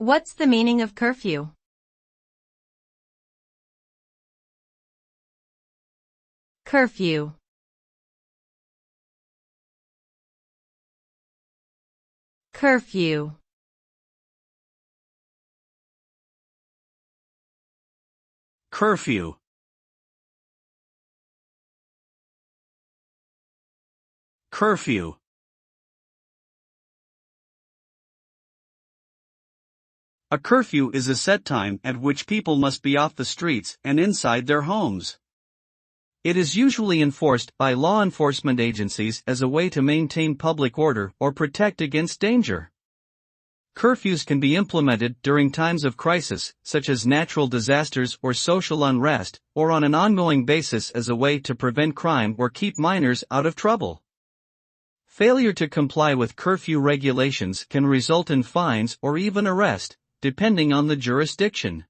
What's the meaning of curfew? Curfew. Curfew. Curfew. Curfew. A curfew is a set time at which people must be off the streets and inside their homes. It is usually enforced by law enforcement agencies as a way to maintain public order or protect against danger. Curfews can be implemented during times of crisis, such as natural disasters or social unrest, or on an ongoing basis as a way to prevent crime or keep minors out of trouble. Failure to comply with curfew regulations can result in fines or even arrest, depending on the jurisdiction.